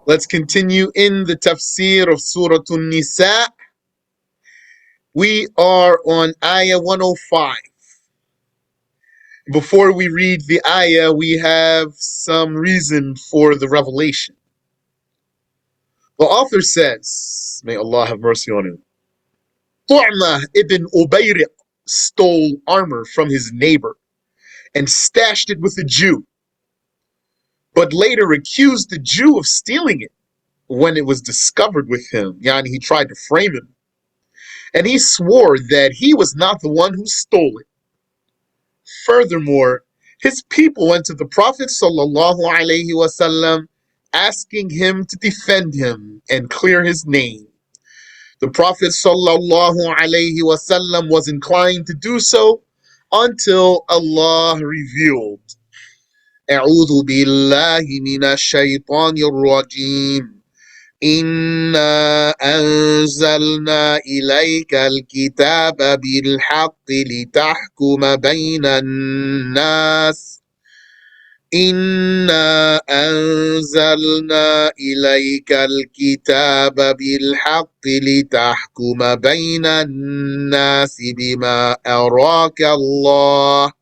Let's continue in the Tafsir of Surat An-Nisaa. We are on Ayah 105. Before we read the Ayah, we have some reason for the revelation. The author says, may Allah have mercy on him, Tu'mah ibn Ubayriq stole armor from his neighbor and stashed it with a Jew, but later accused the Jew of stealing it when it was discovered with him. Yani he tried to frame him. And he swore that he was not the one who stole it. Furthermore, his people went to the Prophet ﷺ asking him to defend him and clear his name. The Prophet ﷺ was inclined to do so until Allah revealed, أعوذ بالله من الشيطان الرجيم إنا أنزلنا إليك الكتاب بالحق لتحكم بين الناس إنا أنزلنا إليك الكتاب بالحق لتحكم بين الناس بما أراك الله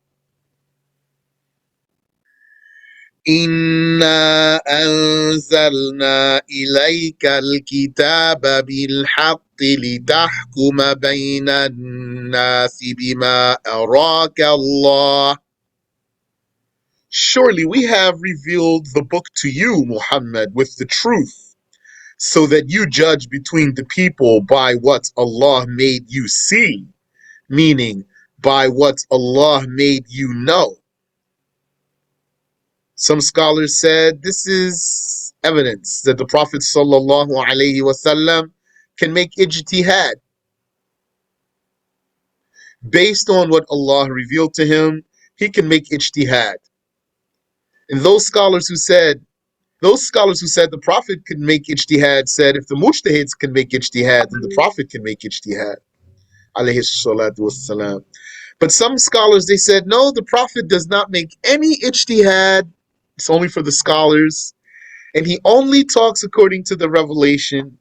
إنا أنزلنا إليك الكتاب بالحق لتحكم بين الناس بما أراك الله. Surely we have revealed the book to you, Muhammad, with the truth, so that you judge between the people by what Allah made you see, meaning by what Allah made you know. Some scholars said this is evidence that the Prophet ﷺ can make ijtihad based on what Allah revealed to him. He can make ijtihad. And those scholars who said the Prophet could make ijtihad said if the mujtahids can make ijtihad, then the Prophet can make ijtihad. Alayhi salatu wassalam. But some scholars, they said, no, the Prophet does not make any ijtihad. It's only for the scholars. And he only talks according to the revelation.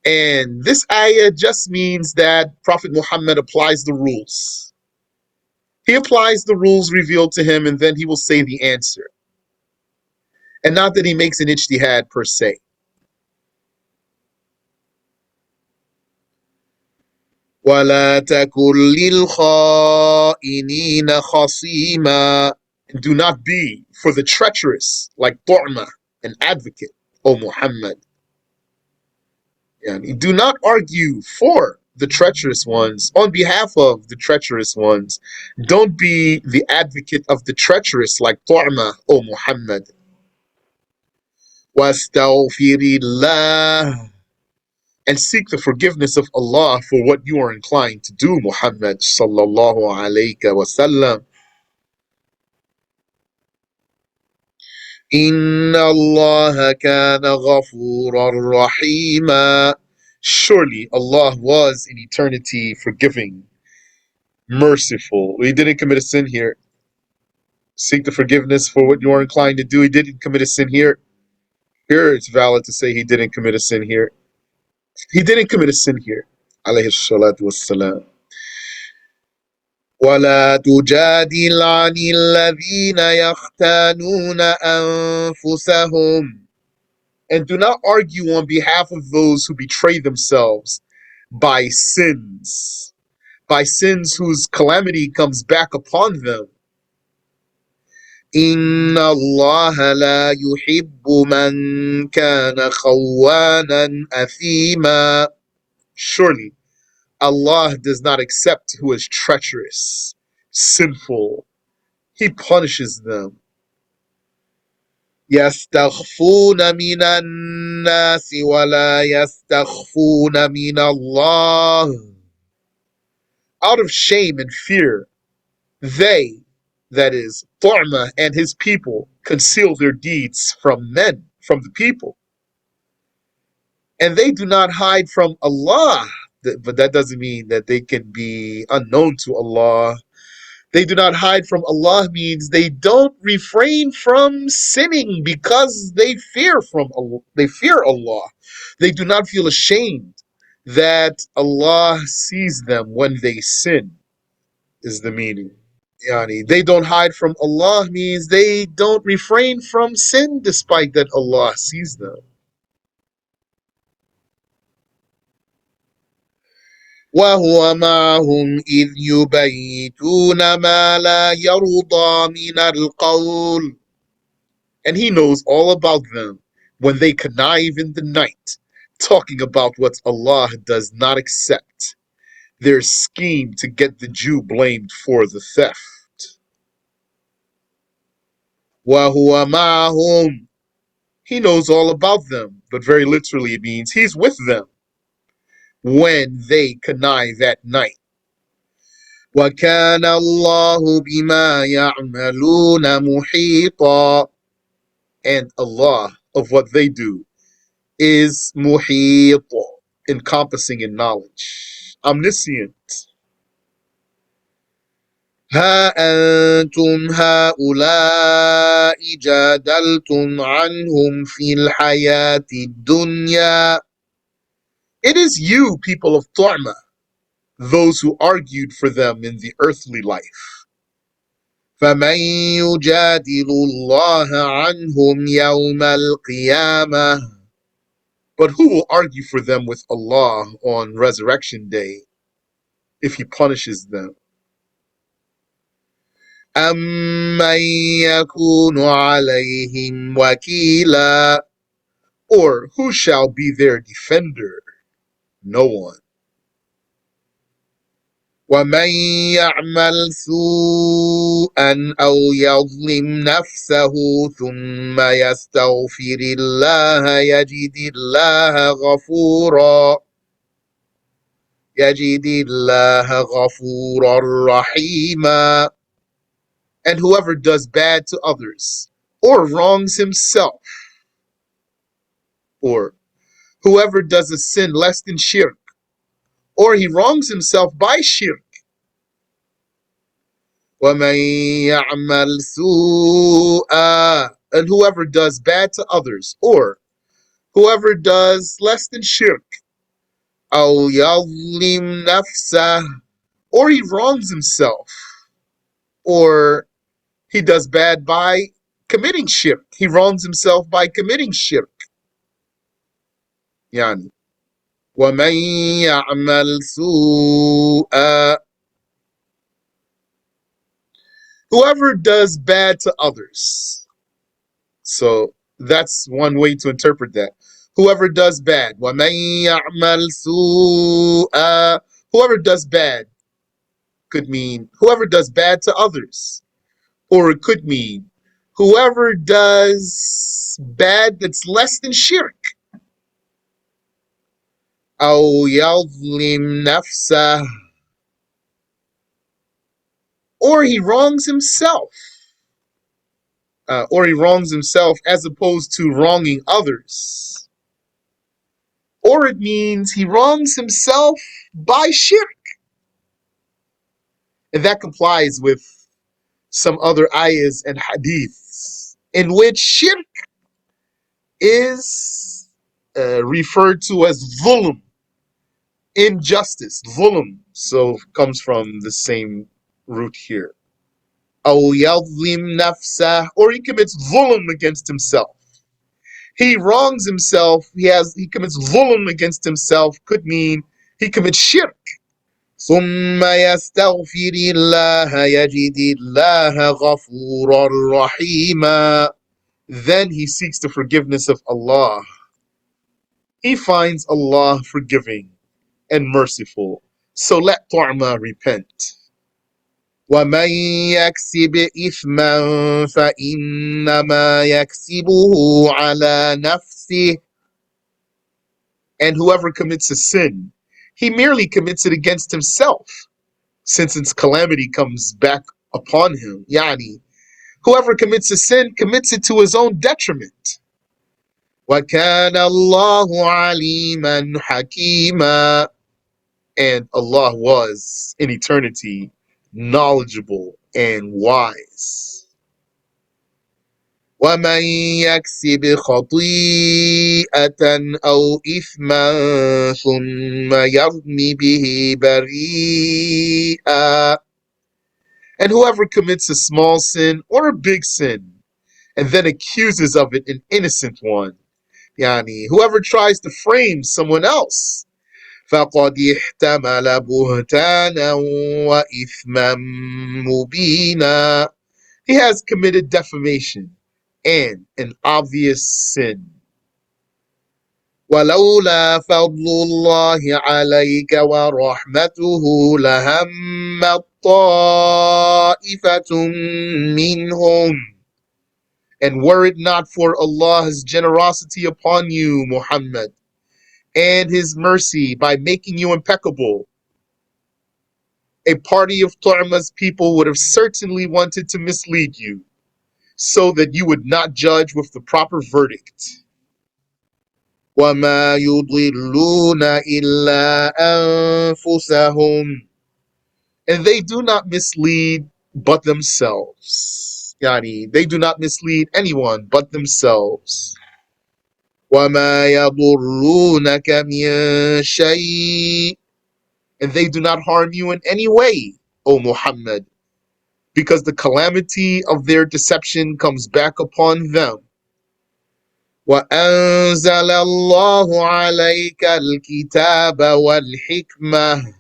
And this ayah just means that Prophet Muhammad applies the rules. He applies the rules revealed to him, and then he will say the answer. And not that he makes an ijtihad per se. وَلَا تَكُنْ لِلْخَائِنِينَ خَصِيمًا. Do not be for the treacherous like Tu'mah, an advocate, O Muhammad. Do not argue for the treacherous ones, on behalf of the treacherous ones. Don't be the advocate of the treacherous like Tu'mah, O Muhammad. وَاسْتَغْفِرِ اللَّهِ. And seek the forgiveness of Allah for what you are inclined to do, Muhammad sallallahu alayhi wa sallam. Inna Allah kana ghafuran rahima. Surely Allah was in eternity forgiving, merciful. He didn't commit a sin here. Seek the forgiveness for what you are inclined to do. He didn't commit a sin here. Here it's valid to say he didn't commit a sin here. He didn't commit a sin here. Alayhi salatu wassalam. وَلَا تُجَادِلْ عَنِ الَّذِينَ يَخْتَانُونَ أَنفُسَهُمْ. And do not argue on behalf of those who betray themselves by sins whose calamity comes back upon them. إِنَّ اللَّهَ لَا يُحِبُّ مَنْ كَانَ خَوَّانًا أَثِيمًا. Surely Allah does not accept who is treacherous, sinful. He punishes them. يَسْتَخْفُونَ مِنَ النَّاسِ وَلَا يَسْتَخْفُونَ مِنَ اللَّهِ. Out of shame and fear, they, that is, Tu'mah and his people, conceal their deeds from men, from the people. And they do not hide from Allah. But that doesn't mean that they can be unknown to Allah. They do not hide from Allah means they don't refrain from sinning because they fear Allah. They do not feel ashamed that Allah sees them when they sin, is the meaning. Yani, they don't hide from Allah means they don't refrain from sin despite that Allah sees them. وهو معهم إذ يبيتون ما لا يرضى من القول. And he knows all about them when they connive in the night, talking about what Allah does not accept, their scheme to get the Jew blamed for the theft. وَهُوَ مَعَهُمْ. He knows all about them, but very literally it means he's with them when they connive at night. وَكَانَ اللَّهُ بِمَا يَعْمَلُونَ مُحِيطًا. And Allah, of what they do, is muhit, encompassing in knowledge, omniscient. ها أنتم هؤلاء جادلتم عنهم في الحياة الدنيا. It is you, people of Tu'ma, those who argued for them in the earthly life. فمن يجادل الله عنهم يوم القيامة. But who will argue for them with Allah on Resurrection Day if He punishes them? أَمَّن يَكُونُ عَلَيْهِمْ وَكِيلًا. Or who shall be their defender? No one. وَمَن يَعْمَلْ سُوءًا أَوْ يَظْلِمْ نَفْسَهُ ثُمَّ يَسْتَغْفِرِ اللَّهَ يجد الله غفورا رحيما. And whoever does bad to others, or wrongs himself, or whoever does a sin less than shirk, or he wrongs himself by shirk, وَمَن يَعْمَلْ سُوءًا. And whoever does bad to others, or whoever does less than shirk, أَوْ يَظْلِمْ نَفْسَهُ. Or he wrongs himself, or he does bad by committing shirk. He wrongs himself by committing shirk. Yani, وَمَن يَعْمَلْ سُوءًا. Whoever does bad to others. So that's one way to interpret that. Whoever does bad. وَمَن يَعْمَلْ سُوءًا. Whoever does bad could mean whoever does bad to others. Or it could mean whoever does bad that's less than shirk. أو يظلم نفسه. Or he wrongs himself. Or he wrongs himself as opposed to wronging others. Or it means he wrongs himself by shirk. And that complies with some other ayahs and hadiths in which shirk is referred to as dhulm, injustice, dhulm. So comes from the same root here. أو يظلم نفسه. Or he commits dhulm against himself. He wrongs himself. He commits dhulm against himself. Could mean he commits shirk. ثم يستغفر الله يجد الله غفورا رحيما. Then he seeks the forgiveness of Allah. He finds Allah forgiving and merciful. So let Tu'ma repent. وَمَن يَكْسِبْ إِثْمًا فَإِنَّمَا يَكْسِبُهُ عَلَى نَفْسِهِ. And whoever commits a sin, he merely commits it against himself, since its calamity comes back upon him. Yani, whoever commits a sin commits it to his own detriment. وَكَانَ اللَّهُ عَلِيمًا حَكِيمًا. And Allah was, in eternity, knowledgeable, and wise. وَمَنْ يَكْسِبْ خَطِيئَةً أَوْ إِثْمًا ثُمَّ يَرْمِ بِهِ بَرِيئًا. And whoever commits a small sin or a big sin, and then accuses of it an innocent one, yani whoever tries to frame someone else, فَقَدْ احْتَمَلَ بُهْتَانًا وَإِثْمًا مُبِينًا. He has committed defamation and an obvious sin. وَلَوْلَا فَضْلُ اللَّهِ عَلَيْكَ وَرَحْمَتُهُ لَهَمَّت طَّائِفَةٌ مِّنْهُمْ. And were it not for Allah's generosity upon you, Muhammad, and His mercy by making you impeccable, a party of Tu'ma's people would have certainly wanted to mislead you, so that you would not judge with the proper verdict. وَمَا يُضِلُّونَ إِلَّا أَنفُسَهُمْ. And they do not mislead but themselves. Yani, they do not mislead anyone but themselves. وَمَا يَضُرُّونَكَ مِن شَيْءٍ. And they do not harm you in any way, O Muhammad, because the calamity of their deception comes back upon them. وَأَنزَلَ اللَّهُ عَلَيْكَ الْكِتَابَ وَالْحِكْمَةَ.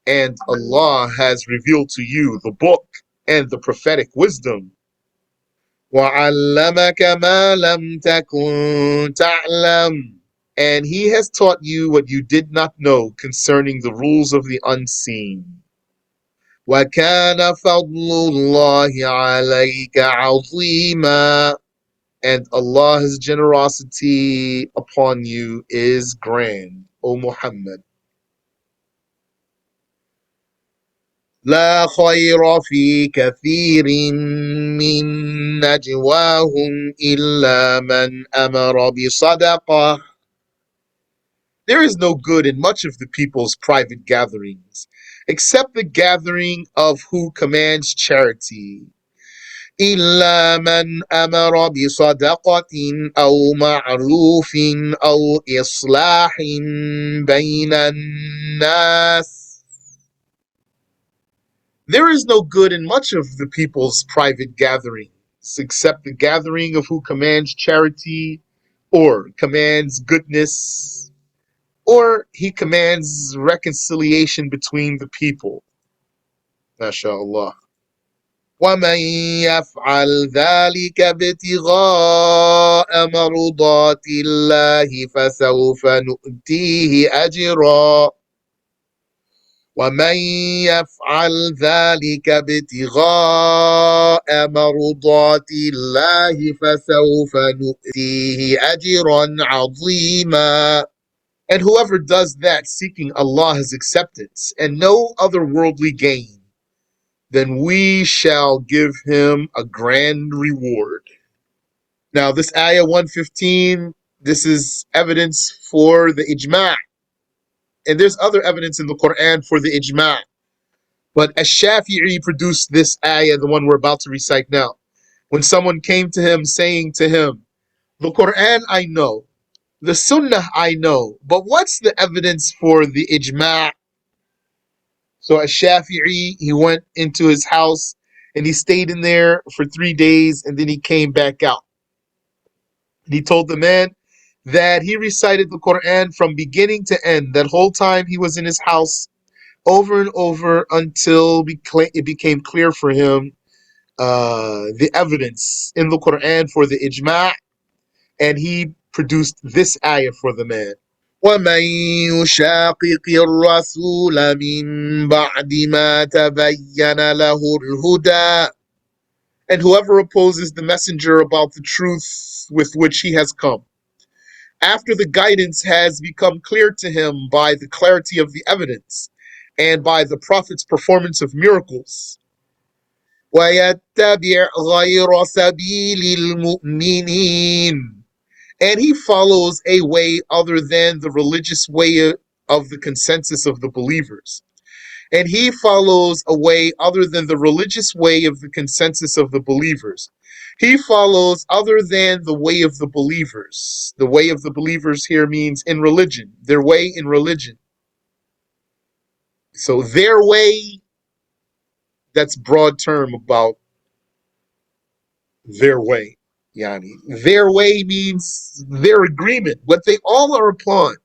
And Allah has revealed to you the book and the prophetic wisdom. وَعَلَّمَكَ مَا لَمْ تَكُنْ تَعْلَمُ. And He has taught you what you did not know concerning the rules of the unseen. وَكَانَ فَضْلُ اللَّهِ عَلَيْكَ عَظِيمًا. And Allah's generosity upon you is grand, O Muhammad. لا خير في كثير من نجواهم إلا من أمر بصدقة. There is no good in much of the people's private gatherings, except the gathering of who commands charity. إلا من أمر بصدقة أو معروف أو إصلاح بين الناس. There is no good in much of the people's private gatherings, except the gathering of who commands charity, or commands goodness, or he commands reconciliation between the people. MashaAllah. وَمَنْ يَفْعَلْ ذَلِكَ ابْتِغَاءَ مَرْضَاتِ اللَّهِ فَسَوْفَ نُؤْتِيهِ أَجْرًا. وَمَنْ يَفْعَلْ ذَلِكَ ابْتِغَاءَ مَرْضَاتِ اللَّهِ فَسَوْفَ نُؤْتِيهِ أَجْرًا عَظِيمًا. And whoever does that seeking Allah's acceptance and no other worldly gain, then we shall give him a grand reward. Now this ayah 115, this is evidence for the ijma'. And there's other evidence in the Quran for the ijma'. But Ash-Shafi'i produced this ayah, the one we're about to recite now. When someone came to him saying to him, the Quran I know, the Sunnah I know, but what's the evidence for the ijma'? So Ash-Shafi'i, he went into his house and he stayed in there for 3 days and then he came back out. And he told the man that he recited the Quran from beginning to end, that whole time he was in his house, over and over until it became clear for him the evidence in the Quran for the ijma', and he produced this ayah for the man. وَمَنْ يُشَاقِقِ الرَّسُولَ مِنْ بَعْدِ مَا تَبَيَّنَ لَهُ الْهُدَى. And whoever opposes the messenger about the truth with which he has come, after the guidance has become clear to him by the clarity of the evidence and by the Prophet's performance of miracles, وَيَتَّبِعْ غَيْرَ سَبِيلِ الْمُؤْمِنِينَ. And he follows a way other than the religious way of the consensus of the believers. and he follows a way other than the religious way of the consensus of the believers. He follows other than the way of the believers. The way of the believers here means in religion, their way in religion. So their way, that's broad term about their way. Yani, their way means their agreement, what they all are upon.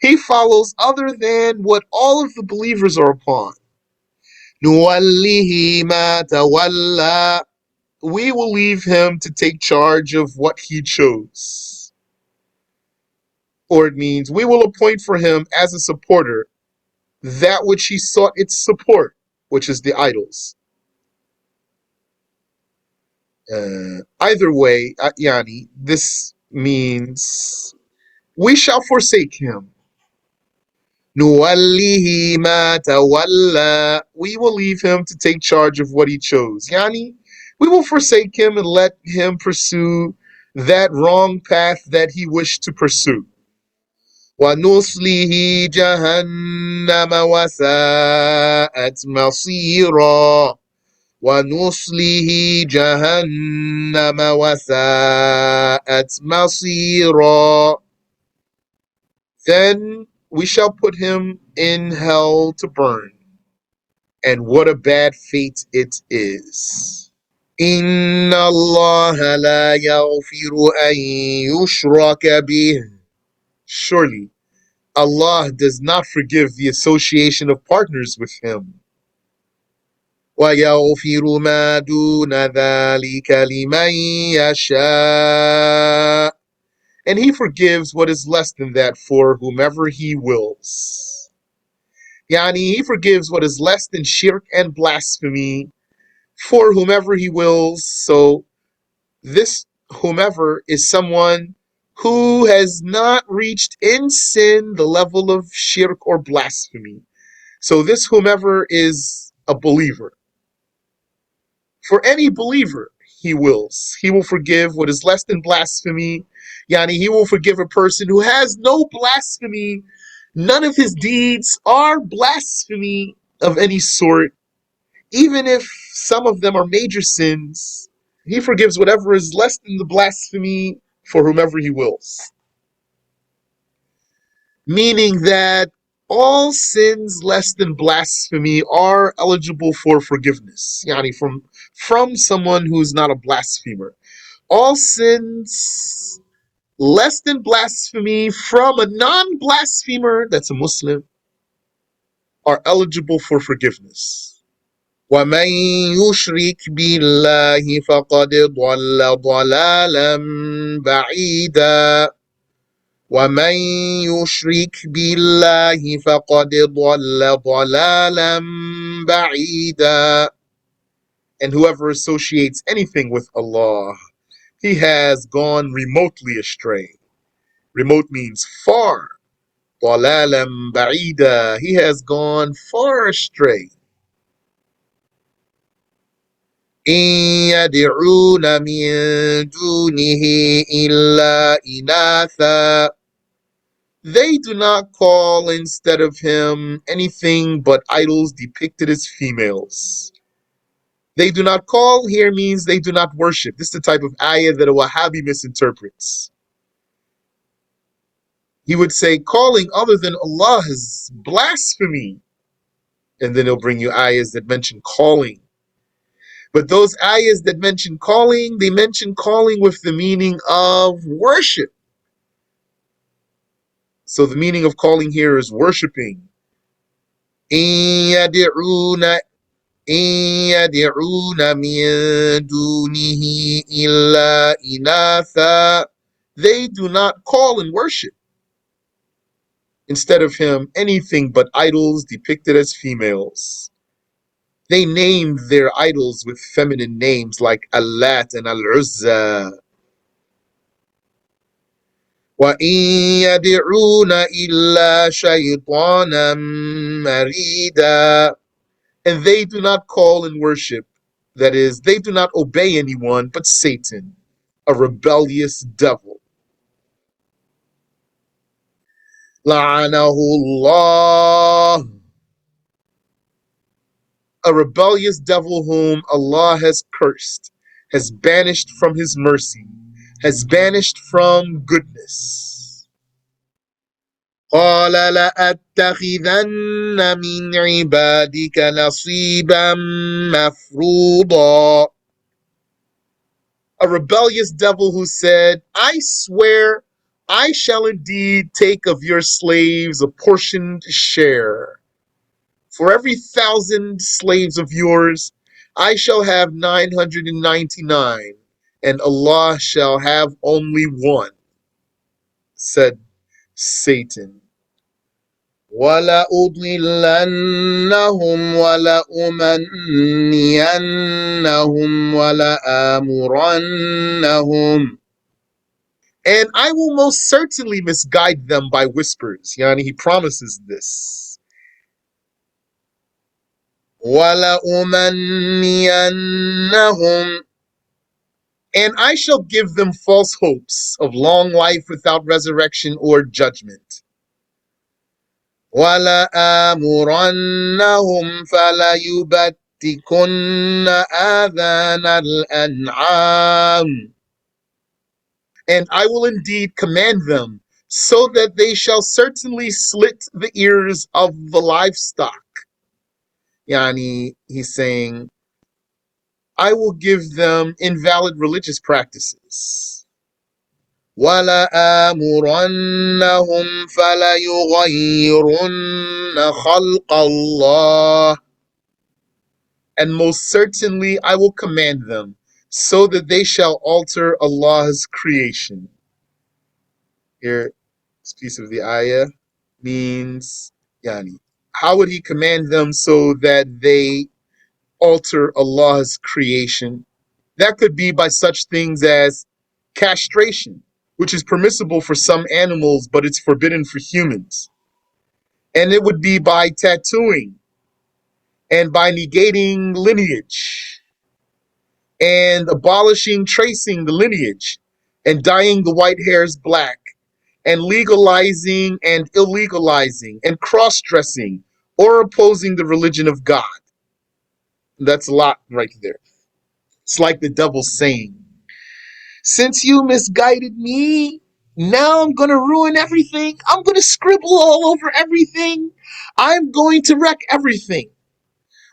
He follows other than what all of the believers are upon. نُوَلِّهِ مَا تَوَلَّى. We will leave him to take charge of what he chose. Or it means we will appoint for him as a supporter that which he sought its support, which is the idols. Either way, Yani, this means we shall forsake him. نُوَلِّهِ مَا تَوَلَّى. We will leave him to take charge of what he chose. Yani, we will forsake him and let him pursue that wrong path that he wished to pursue. وَنُصْلِهِ جَهَنَّمَ وَسَاءَتْ مَصِيرًا. وَنُصْلِهِ جَهَنَّمَ وَسَاءَتْ مَصِيرًا. Then we shall put him in hell to burn. And what a bad fate it is. إِنَّ اللَّهَ لَا يَغْفِرُ أَن يُشْرَكَ بِهِ. Surely Allah does not forgive the association of partners with him. وَيَغْفِرُ مَا دُونَ ذَلِكَ لِمَن يَشَاءُ. And he forgives what is less than that for whomever he wills. Yani, he forgives what is less than shirk and blasphemy for whomever he wills. So this whomever is someone who has not reached in sin the level of shirk or blasphemy. So this whomever is a believer. For any believer, he wills. He will forgive what is less than blasphemy. Yani, he will forgive a person who has no blasphemy. None of his deeds are blasphemy of any sort. Even if some of them are major sins, he forgives whatever is less than the blasphemy for whomever he wills. Meaning that all sins less than blasphemy are eligible for forgiveness. Yani, from someone who's not a blasphemer. All sins less than blasphemy from a non-blasphemer that's a Muslim are eligible for forgiveness. وَمَن يُشْرِكْ بِاللَّهِ فَقَدْ ضَلَّ ضَلَالًا بَعِيدًا. وَمَن يُشْرِكْ بِاللَّهِ فَقَدْ ضَلَّ ضَلَالًا بَعِيدًا. And whoever associates anything with Allah, he has gone remotely astray. Remote means far. ضَلَالًا بَعِيدًا. He has gone far astray. إِن يَدْعُونَ مِن دُونِهِ إِلَّا إِنَاثًا. They do not call instead of him anything but idols depicted as females. They do not call here means they do not worship. This is the type of ayah that a Wahhabi misinterprets. He would say calling other than Allah is blasphemy. And then he'll bring you ayahs that mention calling. But those ayahs that mention calling, they mention calling with the meaning of worship. So the meaning of calling here is worshiping. إِن يَدْعُونَ مِن دُونِهِ إِلَّا إِنَاثًا. They do not call and worship instead of him anything but idols depicted as females. They named their idols with feminine names like Allat and Al-Uzza. وَإِن يَدْعُونَ إِلَّا شَيْطَانًا مَرِيدًا. And they do not call and worship. That is, they do not obey anyone but Satan, a rebellious devil. لَعَنَهُ اللَّهُ. a rebellious devil whom Allah has cursed, has banished from his mercy, has banished from goodness. قال لأتخذن من عبادك نصيبا مفروضا. A rebellious devil who said, I swear I shall indeed take of your slaves a portioned share. For every 1,000 slaves of yours, I shall have 999, and Allah shall have only one, said Satan. وَلَأُضِلَّنَّهُمْ وَلَأُمَنِّيَنَّهُمْ وَلَآمُرَنَّهُمْ. And I will most certainly misguide them by whispers. Yani, he promises this. وَلَأُمَنِّيَنَّهُمْ. And I shall give them false hopes of long life without resurrection or judgment. وَلَآمُرَنَّهُمْ فَلَيُبَتِّكُنَّ آذَانَ الْأَنْعَامِ. And I will indeed command them, so that they shall certainly slit the ears of the livestock. Yani, he's saying, I will give them invalid religious practices. وَلَآمُرَنَّهُمْ فَلَيُغَيِّرُنَّ خَلْقَ اللَّهِ. And most certainly I will command them, so that they shall alter Allah's creation. Here, this piece of the ayah means, yani, how would he command them so that they alter Allah's creation? That could be by such things as castration, which is permissible for some animals, but it's forbidden for humans. And it would be by tattooing and by negating lineage and abolishing tracing the lineage and dyeing the white hairs black and legalizing and illegalizing and cross-dressing or opposing the religion of God. That's a lot right there. It's like the devil saying, since you misguided me, now I'm going to ruin everything. I'm going to scribble all over everything. I'm going to wreck everything.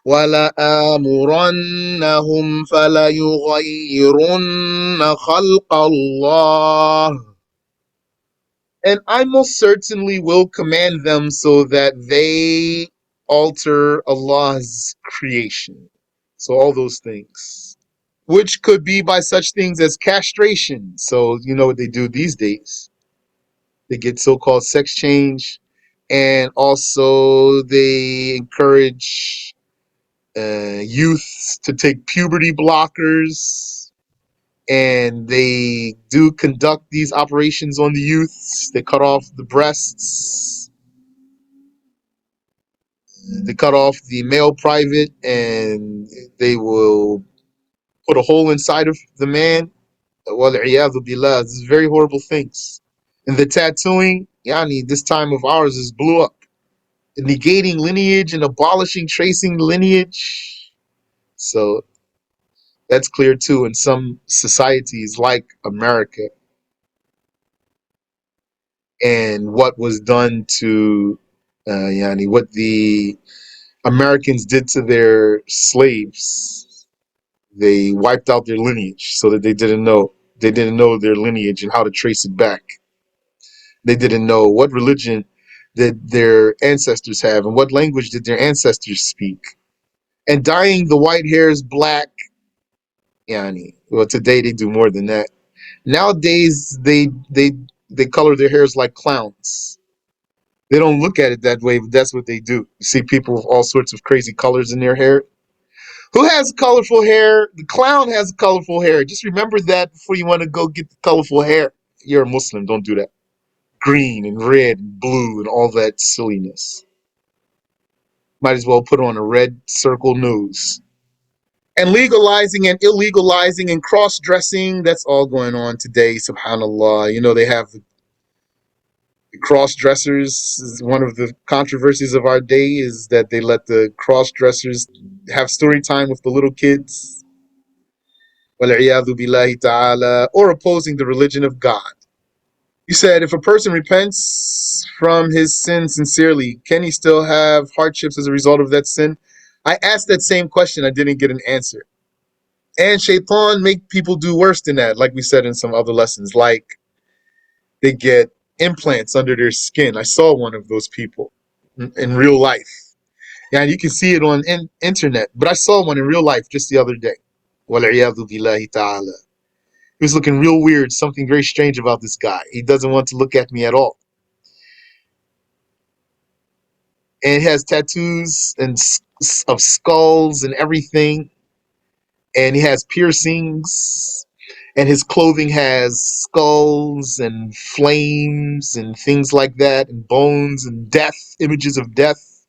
وَلَآمُرَنَّهُمْ فَلَيُغَيِّرُنَّ خَلْقَ اللَّهِ. And I most certainly will command them so that they alter Allah's creation. So all those things, which could be by such things as castration. So you know what they do these days. They get so-called sex change, and also they encourage youth to take puberty blockers, and they do conduct these operations on the youths. They cut off the breasts, they cut off the male private, and they will put a hole inside of the man. وَالْعِيَاذُ بِاللَّهِ. This is very horrible things. And the tattooing, yani, this time of ours is blew up. Negating lineage and abolishing tracing lineage. So that's clear too in some societies like America, and what was done to yani, what the Americans did to their slaves. They wiped out their lineage so that they didn't know their lineage and how to trace it back. They didn't know what religion did their ancestors have and what language did their ancestors speak. And dyeing the white hairs black, yani, well, today they do more than that. Nowadays they color their hairs like clowns. They don't look at it that way, but that's what they do. You see people with all sorts of crazy colors in their hair. Who has colorful hair? The clown has colorful hair. Just remember that before you want to go get the colorful hair. You're a Muslim, don't do that. Green and red and blue and all that silliness. Might as well put on a red circle nose. And legalizing and illegalizing and cross-dressing, that's all going on today, subhanallah. You know, they have Cross-dressers is one of the controversies of our day, is that they let the cross-dressers have story time with the little kids. وَالْعِيَاذُ بِاللَّهِ تَعَالَى, or opposing the religion of God. You said if a person repents from his sin sincerely, can he still have hardships as a result of that sin? I asked that same question. I didn't get an answer. And shaitan make people do worse than that, like we said in some other lessons. Like they get implants under their skin. I saw one of those people in real life. Yeah, you can see it on internet. But I saw one in real life just the other day. وَالْعِيَاذُ بِاللَّهِ تَعَالَى. He was looking real weird, something very strange about this guy. He doesn't want to look at me at all. And he has tattoos and of skulls and everything. And he has piercings. And his clothing has skulls and flames and things like that, and bones and death, images of death.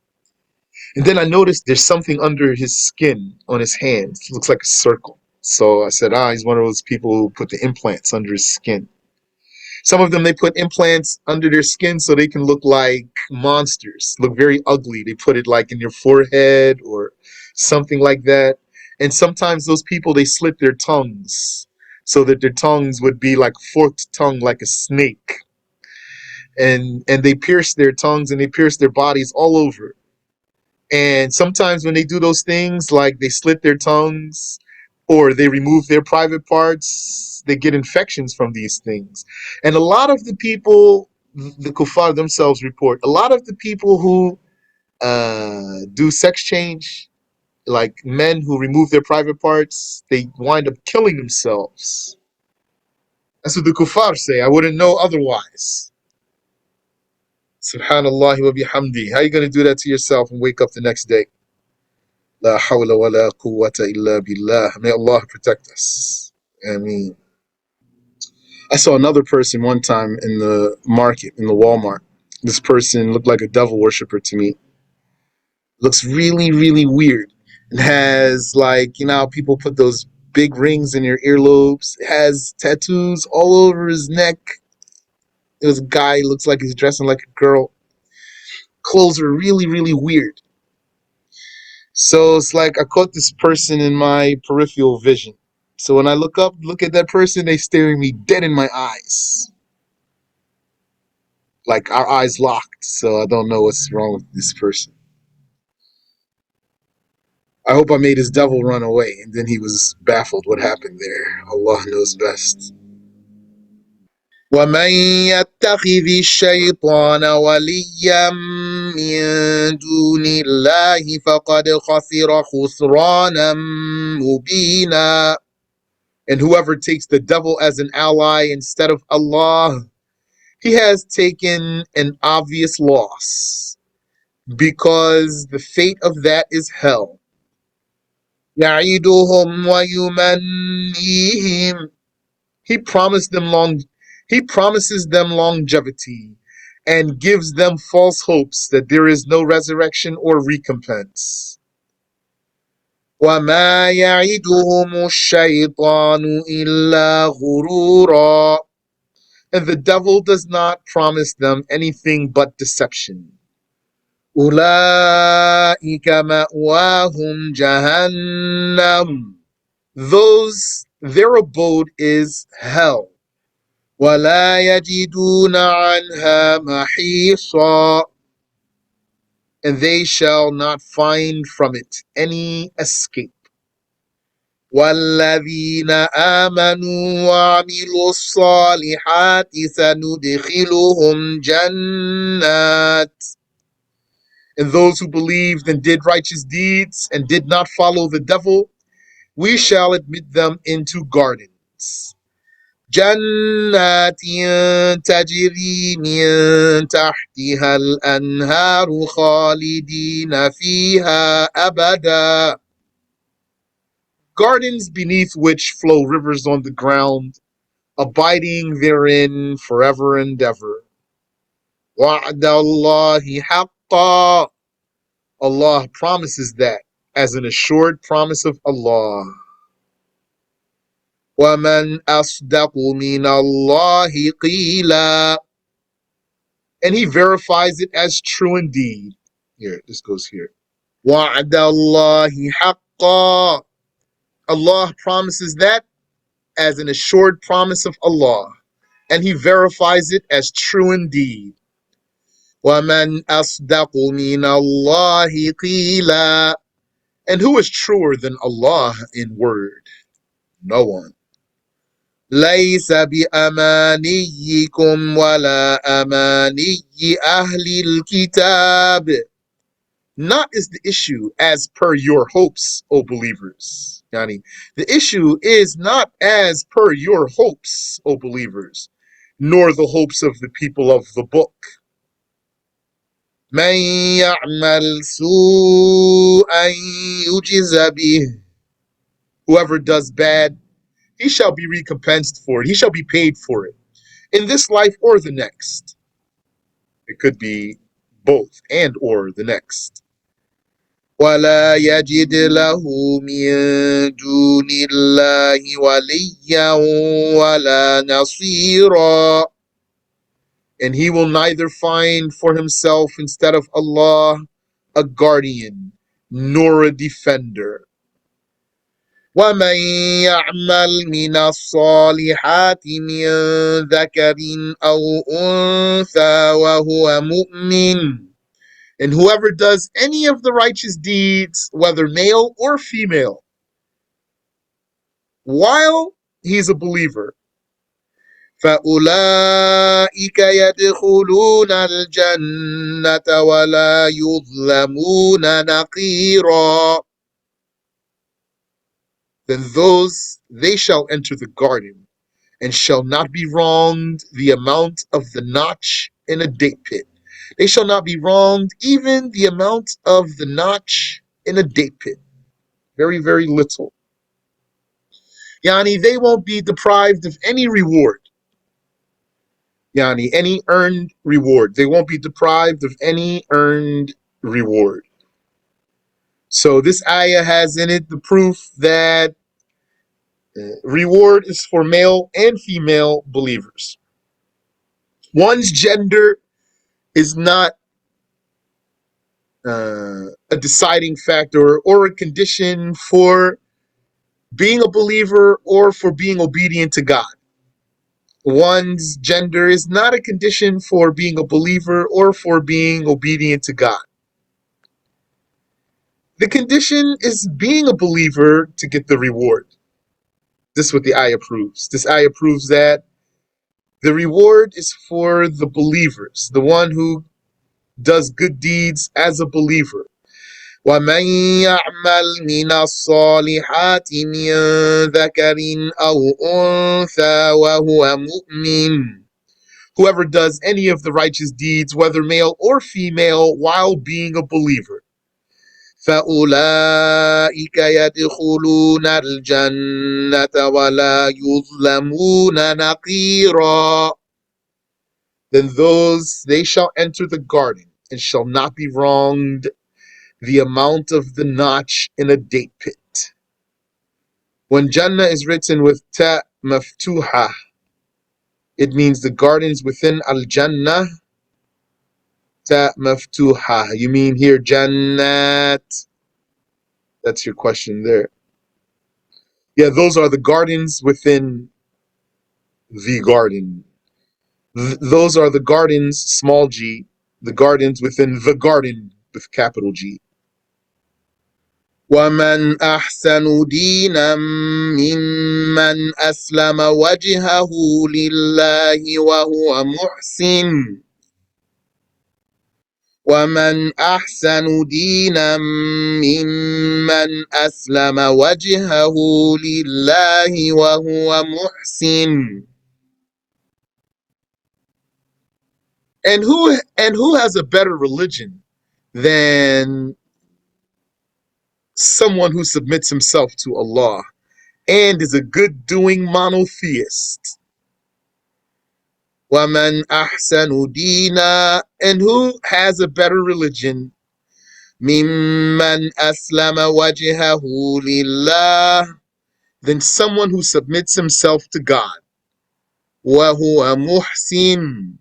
And then I noticed there's something under his skin on his hands. It looks like a circle. So I said, he's one of those people who put the implants under his skin. Some of them, they put implants under their skin so they can look like monsters, look very ugly. They put it like in your forehead or something like that. And sometimes those people, they slit their tongues so that their tongues would be like forked tongue, like a snake. And they pierce their tongues and they pierce their bodies all over. And sometimes when they do those things, like they slit their tongues or they remove their private parts, they get infections from these things. And a lot of the people, the kuffar themselves report, a lot of the people who do sex change, like men who remove their private parts, they wind up killing themselves. That's what the kuffar say. I wouldn't know otherwise. Subhanallah wa bihamdi. How are you going to do that to yourself and wake up the next day? La hawla wa la quwwata illa billah. May Allah protect us. Ameen. I saw another person one time in the market, in the Walmart. This person looked like a devil worshiper to me. Looks really, really weird. And has, like, you know how people put those big rings in your earlobes? It has tattoos all over his neck. It was a guy, looks like he's dressing like a girl. Clothes are really, really weird. So it's like I caught this person in my peripheral vision. So when I look up, look at that person, they staring me dead in my eyes. Like our eyes locked. So I don't know what's wrong with this person. I hope I made his devil run away. And then he was baffled what happened there. Allah knows best. وَمَن يَتَّخِذِ الشَّيْطَانَ وَلِيًّا مِّن دُونِ اللَّهِ فَقَدْ خَسِرَ خُسْرَانًا مُّبِينًا. And whoever takes the devil as an ally instead of Allah, he has taken an obvious loss, because the fate of that is hell. يَعِدُهُمْ وَيُمَنِّيهِمْ. He promised them he promises them longevity and gives them false hopes that there is no resurrection or recompense. وَمَا يَعِدُهُمُ الشَّيْطَانُ إِلَّا غُرُورًا. And the devil does not promise them anything but deception. أُولَٰئِكَ مَأْوَاهُمْ جَهَنَّمُ. Those, their abode is hell. وَلَا يَجِدُونَ عَنْهَا مَحِيصًا. And they shall not find from it any escape. وَالَّذِينَ آمَنُوا وَعَمِلُوا الصَّالِحَاتِ سَنُدْخِلُهُمْ جَنَّاتٍ. And those who believed and did righteous deeds and did not follow the devil, we shall admit them into gardens. جنات تجري من تحتها الأنهار خالدين فيها أبدا. Gardens beneath which flow rivers on the ground, abiding therein forever and ever. وعد الله حقا. Allah promises that as an assured promise of Allah. وَمَنْ أَصْدَقُ مِنَ اللَّهِ قِيلًا. and he verifies it as true indeed. Here, this goes here. وَعْدَ اللَّهِ حَقًّا. Allah promises that as an assured promise of Allah, and he verifies it as true indeed. وَمَنْ أَصْدَقُ مِنَ اللَّهِ قِيلًا. And who is truer than Allah in word? No one. لَيْسَ بِأَمَانِيِّكُمْ وَلَا أَمَانِيِّ أَهْلِ الْكِتَابِ. Not is the issue as per your hopes, O believers. Yani, the issue is not as per your hopes, O believers, nor the hopes of the people of the book. مَنْ يَعْمَلْ سُوءًا يُجْزَ بِهِ. Whoever does bad, he shall be recompensed for it. He shall be paid for it, in this life or the next. It could be both and or the next. وَلَا يَجِدْ لَهُ مِن دُونِ اللَّهِ وَلِيًّا وَلَا نَصِيرًا. And he will neither find for himself instead of Allah a guardian nor a defender. وَمَنْ يَعْمَلْ مِنَ الصَّالِحَاتِ مِنْ ذَكَرٍ أَوْ أُنْثَى وَهُوَ مُؤْمِنٌ. And whoever does any of the righteous deeds, whether male or female, while he's a believer, فَأُولَٰئِكَ يَدْخُلُونَ الْجَنَّةَ وَلَا يُظْلَمُونَ نَقِيرًا. Then those, they shall enter the garden, and shall not be wronged the amount of the notch in a date pit. They shall not be wronged even the amount of the notch in a date pit. Very, very little. Yani, they won't be deprived of any reward. Yani, any earned reward. They won't be deprived of any earned reward. So this ayah has in it the proof that reward is for male and female believers. One's gender is not a deciding factor or a condition for being a believer or for being obedient to God. One's gender is not a condition for being a believer or for being obedient to God. The condition is being a believer to get the reward. This is what the ayah proves. This ayah proves that the reward is for the believers, the one who does good deeds as a believer. وَمَنْ يَعْمَلْ مِنَ الصَّالِحَاتِ مِنْ ذَكَرٍ أَوْ أُنْثَى وَهُوَ مُؤْمِنٌ. Whoever does any of the righteous deeds, whether male or female, while being a believer, فَأُولَٰئِكَ يَدْخُلُونَ الْجَنَّةَ وَلَا يُظْلَمُونَ نَقِيرًا. Then those, they shall enter the garden and shall not be wronged the amount of the notch in a date pit. When Jannah is written with ta maftuha, it means the gardens within al-Jannah. Ta maftuha. You mean here Jannat? That's your question there. Yeah, those are the gardens within the garden. Those are the gardens, small g, the gardens within the garden with capital G. وَمَنْ أَحْسَنُ دِينًا مِّمَّنْ أَسْلَمَ وَجْهَهُ لِلَّهِ وَهُوَ مُحْسِنٌ. وَمَنْ أَحْسَنُ دِينًا مِّمَّنْ أَسْلَمَ وَجْهَهُ لِلَّهِ وَهُوَ مُحْسِنٌ. And who has a better religion than someone who submits himself to Allah and is a good-doing monotheist? وَمَنْ أَحْسَنُ دِينًا. And who has a better religion? مِمَّنْ أَسْلَمَ وَجْهَهُ لِلَّهِ. Than someone who submits himself to God. وَهُوَ مُحْسِنٌ.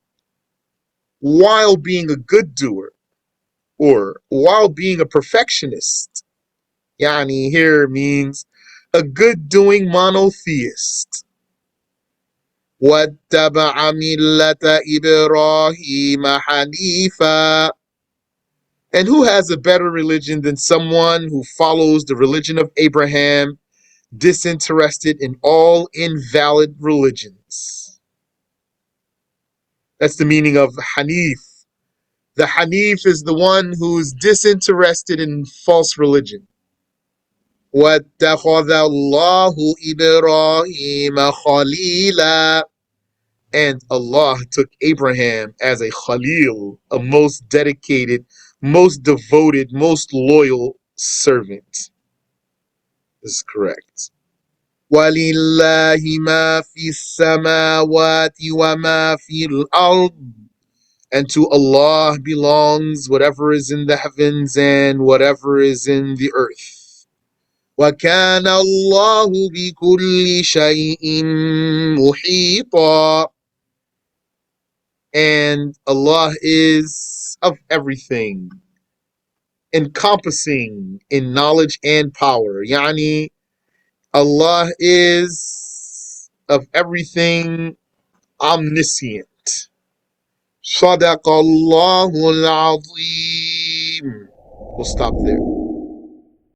while being a good doer, or while being a perfectionist. Yani here means a good doing monotheist. وَاتَّبَعَ مِلَّةَ إِبْرَاهِيمَ حَنِيفًا. And who has a better religion than someone who follows the religion of Abraham, disinterested in all invalid religions? That's the meaning of Hanif. The Hanif is the one who's disinterested in false religion. وَاتَّخَذَ اللَّهُ إِبْرَاهِيمَ خَلِيلًا. And Allah took Abraham as a Khalil, a most dedicated, most devoted, most loyal servant. This is correct. وَلِلَّهِ مَا فِي السَّمَاوَاتِ وَمَا فِي الْأَرْضِ. And to Allah belongs whatever is in the heavens and whatever is in the earth. وَكَانَ اللَّهُ بِكُلِّ شَيْءٍ مُحِيطًا. And Allah is of everything, encompassing in knowledge and power. Yani, Allah is of everything omniscient. Sadaqallahul Azim. We'll stop there.